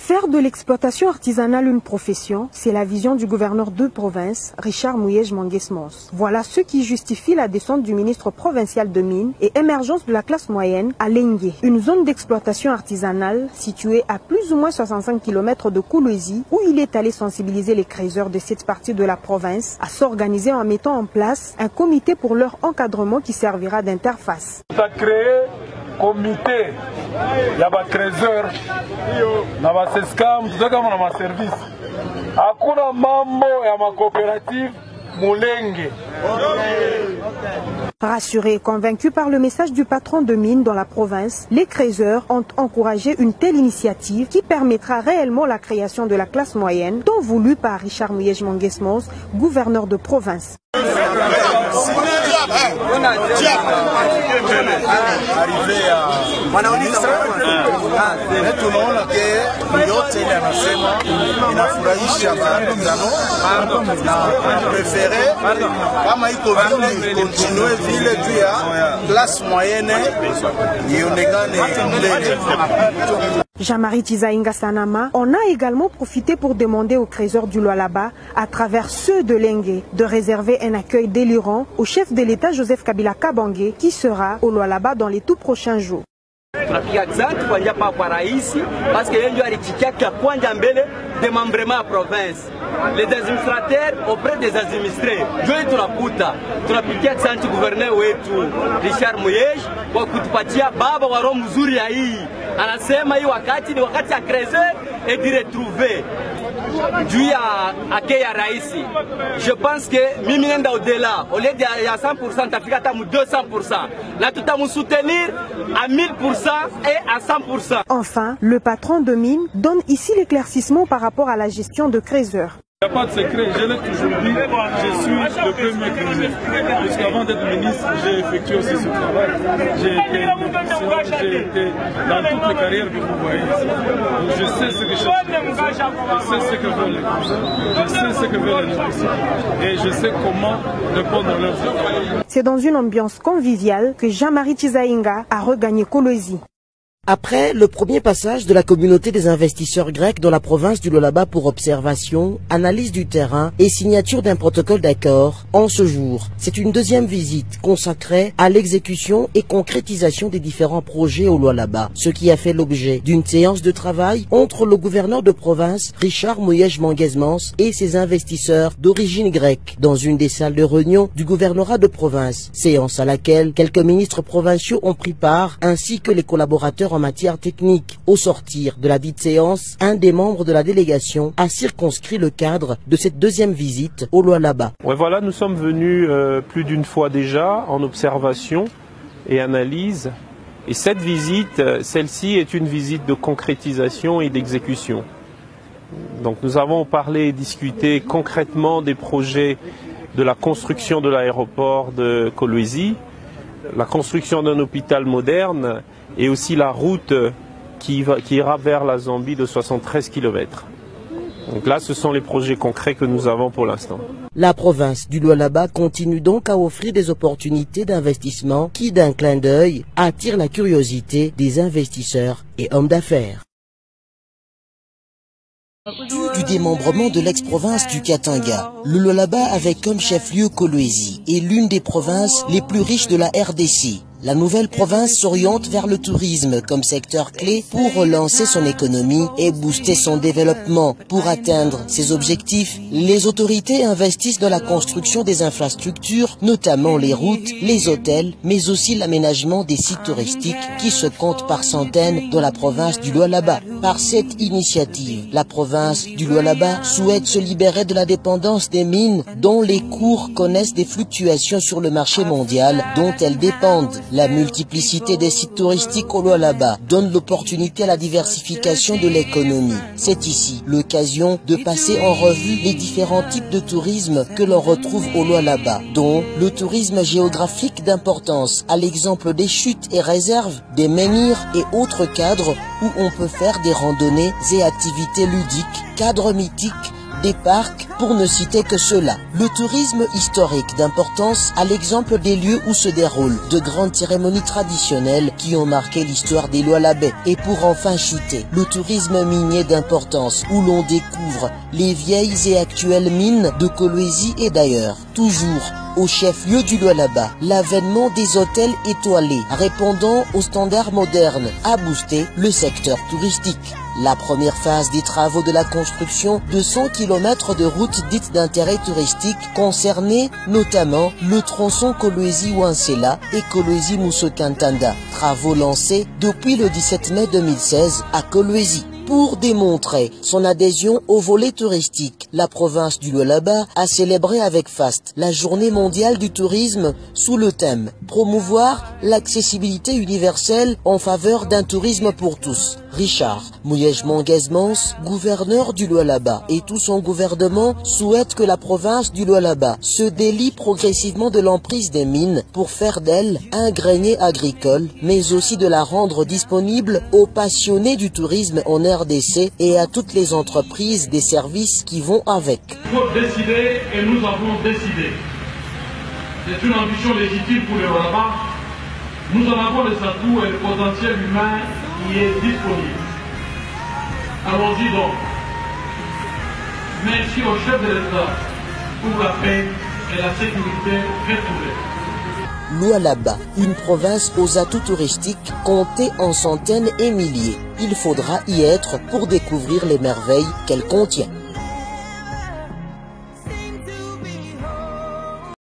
Faire de l'exploitation artisanale une profession, c'est la vision du gouverneur de province, Richard Mouyej-Manguesmons. Voilà ce qui justifie la descente du ministre provincial de Mines et émergence de la classe moyenne à Lengue, une zone d'exploitation artisanale située à plus ou moins 65 km de Kolwezi, où il est allé sensibiliser les créateurs de cette partie de la province à s'organiser en mettant en place un comité pour leur encadrement qui servira d'interface. Comité, il y a des trésors, il y a des scams, tout ça comme dans ma service. Akuna mambo ya ma coopérative Mulenge. Rassurés et convaincus par le message du patron de mines dans la province, les créateurs ont encouragé une telle initiative qui permettra réellement la création de la classe moyenne, tant voulue par Richard Mouyej-Manguesmons, gouverneur de province. Arrivé à ministre, tunaona ke yote ile anasema inafurahisha maandamano na prefere kama iko vile continue vile juu ya classe moyenne ionekane mbele. Jean-Marie Tizaïnga Sanama en a également profité pour demander aux créateurs du Lualaba, à travers ceux de Lengue, de réserver un accueil délirant au chef de l'État Joseph Kabila Kabange qui sera au Lualaba dans les tout prochains jours. Parce que démembrement à province. Les administrateurs auprès des administrés. Joe tunakuta. Tunapitia asante gouverneur wetu Richard Mouyej kwa kutupatia baba wa roho mzuri ya hii. Anasema hii wakati ni wakati ya crever et de retrouver. Juu ya akeya raisi. Je pense que mimi nenda au-delà. Au lieu de 100%, tafika hata 200%. Là tutamu soutenir à 1000% et à 100%. Enfin, le patron de mine donne ici l'éclaircissement par rapport à la gestion de créateurs. Il n'y a pas de secret, je l'ai toujours dit, je suis le premier créateur. Puisqu'avant d'être ministre, j'ai effectué aussi ce travail. J'ai été négociant, j'ai été dans toutes les carrières que vous voyez ici. Donc je sais ce que je sais ce que veulent les créateurs, je sais ce que veulent les négociants et je sais comment répondre à leurs attentes. C'est dans une ambiance conviviale que Jean-Marie Tizaïnga a regagné Kolwezi. Après le premier passage de la communauté des investisseurs grecs dans la province du Lualaba pour observation, analyse du terrain et signature d'un protocole d'accord, en ce jour, c'est une deuxième visite consacrée à l'exécution et concrétisation des différents projets au Lualaba, ce qui a fait l'objet d'une séance de travail entre le gouverneur de province Richard Mouyej-Manguesmons et ses investisseurs d'origine grecque dans une des salles de réunion du gouvernorat de province, séance à laquelle quelques ministres provinciaux ont pris part ainsi que les collaborateurs en matière technique. Au sortir de la dite séance, un des membres de la délégation a circonscrit le cadre de cette deuxième visite au Lualaba. Ouais, voilà, nous sommes venus plus d'une fois déjà en observation et analyse. Et cette visite, celle-ci est une visite de concrétisation et d'exécution. Donc nous avons parlé et discuté concrètement des projets de la construction de l'aéroport de Kolwezi, la construction d'un hôpital moderne et aussi la route qui ira vers la Zambie de 73 km. Donc là, ce sont les projets concrets que nous avons pour l'instant. La province du Lualaba continue donc à offrir des opportunités d'investissement qui, d'un clin d'œil, attirent la curiosité des investisseurs et hommes d'affaires. Du démembrement de l'ex-province du Katanga, le Lualaba avait comme chef-lieu Kolwezi et l'une des provinces les plus riches de la RDC. La nouvelle province s'oriente vers le tourisme comme secteur clé pour relancer son économie et booster son développement. Pour atteindre ces objectifs, les autorités investissent dans la construction des infrastructures, notamment les routes, les hôtels, mais aussi l'aménagement des sites touristiques qui se comptent par centaines dans la province du Lualaba. Par cette initiative, la province du Lualaba souhaite se libérer de la dépendance des mines dont les cours connaissent des fluctuations sur le marché mondial dont elles dépendent. La multiplicité des sites touristiques au Lualaba donne l'opportunité à la diversification de l'économie. C'est ici l'occasion de passer en revue les différents types de tourisme que l'on retrouve au Lualaba, dont le tourisme géographique d'importance, à l'exemple des chutes et réserves, des menhirs et autres cadres où on peut faire des randonnées et activités ludiques, cadres mythiques, des parcs, pour ne citer que cela. Le tourisme historique d'importance à l'exemple des lieux où se déroulent de grandes cérémonies traditionnelles qui ont marqué l'histoire des Lualabais. Et pour enfin chuter Abousté, le tourisme minier d'importance où l'on découvre les vieilles et actuelles mines de Kolwezi et d'ailleurs. Toujours au chef-lieu du Lualaba, l'avènement des hôtels étoilés répondant aux standards modernes a boosté le secteur touristique. La première phase des travaux de la construction de 100 km de routes dites d'intérêt touristique concernait notamment le tronçon Kolwezi-Wansela et Kolwezi-Moussokantanda, travaux lancés depuis le 17 mai 2016 à Kolwezi. Pour démontrer son adhésion au volet touristique, la province du Lualaba a célébré avec faste la journée mondiale du tourisme sous le thème « Promouvoir l'accessibilité universelle en faveur d'un tourisme pour tous ». Richard Mouyej Manguesmans, gouverneur du Lualaba, et tout son gouvernement souhaitent que la province du Lualaba se délie progressivement de l'emprise des mines pour faire d'elle un grenier agricole, mais aussi de la rendre disponible aux passionnés du tourisme en RDC et à toutes les entreprises des services qui vont avec. Il faut décider et nous avons décidé. C'est une ambition légitime pour le Lualaba. Nous en avons les atouts et le potentiel humain qui est disponible. Allons-y donc. Merci au chef de l'État pour la paix et la sécurité retrouvée. Lualaba, une province aux atouts touristiques comptée en centaines et milliers. Il faudra y être pour découvrir les merveilles qu'elle contient.